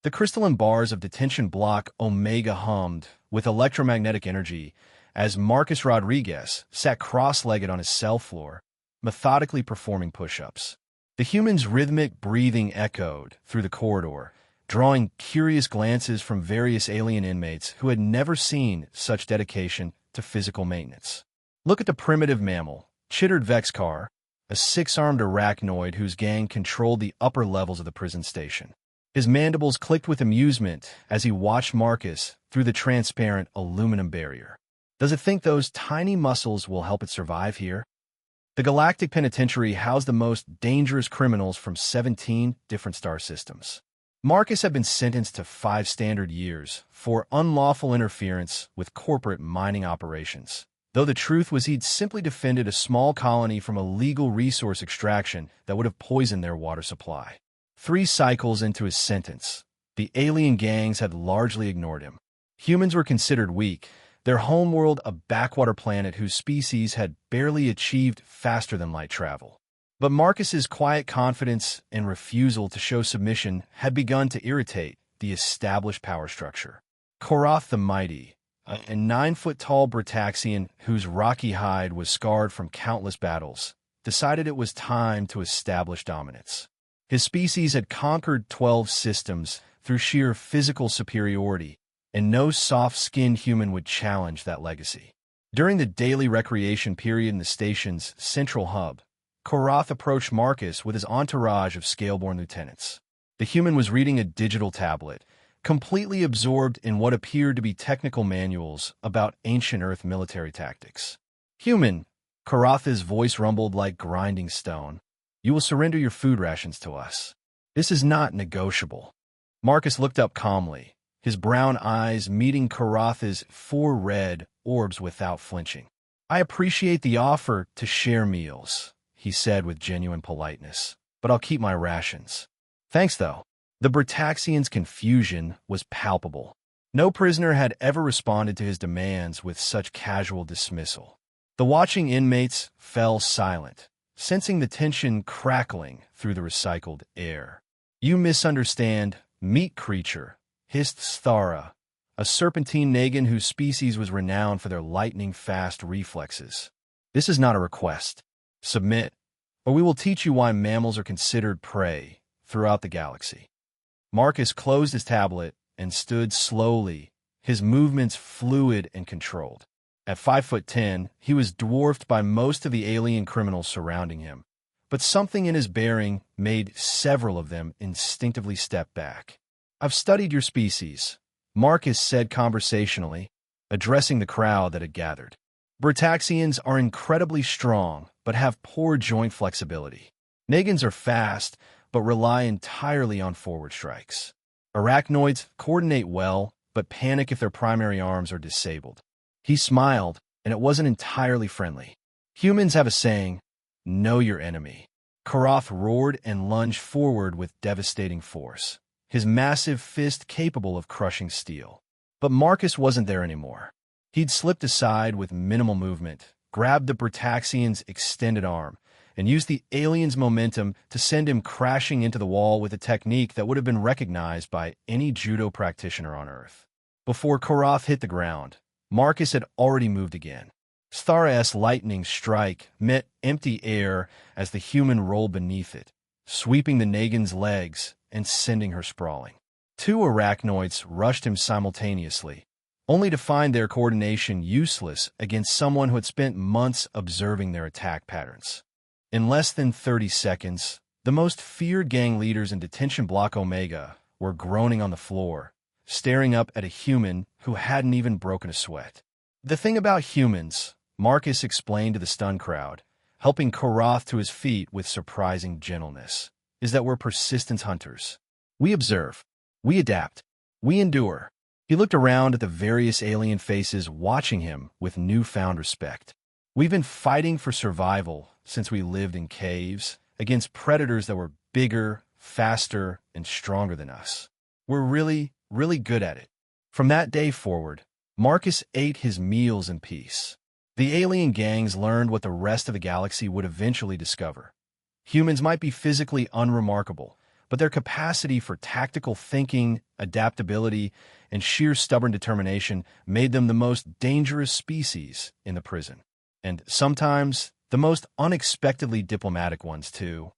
The crystalline bars of detention block Omega hummed with electromagnetic energy as Marcus Rodriguez sat cross-legged on his cell floor, methodically performing push-ups. The human's rhythmic breathing echoed through the corridor, drawing curious glances from various alien inmates who had never seen such dedication to physical maintenance. Look at the primitive mammal, chittered Vexcar, a six-armed arachnoid whose gang controlled the upper levels of the prison station. His mandibles clicked with amusement as he watched Marcus through the transparent aluminum barrier. Does it think those tiny muscles will help it survive here? The Galactic Penitentiary housed the most dangerous criminals from 17 different star systems. Marcus had been sentenced to 5 standard years for unlawful interference with corporate mining operations, though the truth was he'd simply defended a small colony from illegal resource extraction that would have poisoned their water supply. 3 cycles into his sentence, the alien gangs had largely ignored him. Humans were considered weak, their homeworld a backwater planet whose species had barely achieved faster-than-light travel. But Marcus's quiet confidence and refusal to show submission had begun to irritate the established power structure. Korath the Mighty, a 9-foot-tall Britaxian whose rocky hide was scarred from countless battles, decided it was time to establish dominance. His species had conquered 12 systems through sheer physical superiority, and no soft-skinned human would challenge that legacy. During the daily recreation period in the station's central hub, Korath approached Marcus with his entourage of scaleborn lieutenants. The human was reading a digital tablet, completely absorbed in what appeared to be technical manuals about ancient Earth military tactics. "Human," Korath's voice rumbled like grinding stone, "you will surrender your food rations to us. This is not negotiable." Marcus looked up calmly, his brown eyes meeting Korath's 4 red orbs without flinching. "I appreciate the offer to share meals," he said with genuine politeness, "but I'll keep my rations." "Thanks, though." The Britaxian's confusion was palpable. No prisoner had ever responded to his demands with such casual dismissal. The watching inmates fell silent, sensing the tension crackling through the recycled air. "You misunderstand, meat creature," hissed Sthara, a serpentine Nagan whose species was renowned for their lightning-fast reflexes. "This is not a request. Submit, or we will teach you why mammals are considered prey throughout the galaxy." Marcus closed his tablet and stood slowly, his movements fluid and controlled. At 5'10", he was dwarfed by most of the alien criminals surrounding him, but something in his bearing made several of them instinctively step back. "I've studied your species," Marcus said conversationally, addressing the crowd that had gathered. "Britaxians are incredibly strong, but have poor joint flexibility. Nagans are fast, but rely entirely on forward strikes. Arachnoids coordinate well, but panic if their primary arms are disabled." He smiled, and it wasn't entirely friendly. "Humans have a saying, know your enemy." Korath roared and lunged forward with devastating force, his massive fist capable of crushing steel. But Marcus wasn't there anymore. He'd slipped aside with minimal movement, grabbed the Britaxian's extended arm, and used the alien's momentum to send him crashing into the wall with a technique that would have been recognized by any judo practitioner on Earth. Before Korath hit the ground, Marcus had already moved again. Sthara's lightning strike met empty air as the human rolled beneath it, sweeping the Nagan's legs and sending her sprawling. 2 arachnoids rushed him simultaneously, only to find their coordination useless against someone who had spent months observing their attack patterns. In less than 30 seconds, the most feared gang leaders in Detention Block Omega were groaning on the floor, staring up at a human who hadn't even broken a sweat. "The thing about humans," Marcus explained to the stunned crowd, helping Korath to his feet with surprising gentleness, "is that we're persistent hunters. We observe. We adapt. We endure." He looked around at the various alien faces watching him with newfound respect. "We've been fighting for survival since we lived in caves, against predators that were bigger, faster, and stronger than us. We're really good at it." From that day forward, Marcus ate his meals in peace. The alien gangs learned what the rest of the galaxy would eventually discover. Humans might be physically unremarkable, but their capacity for tactical thinking, adaptability, and sheer stubborn determination made them the most dangerous species in the prison. And sometimes the most unexpectedly diplomatic ones, too.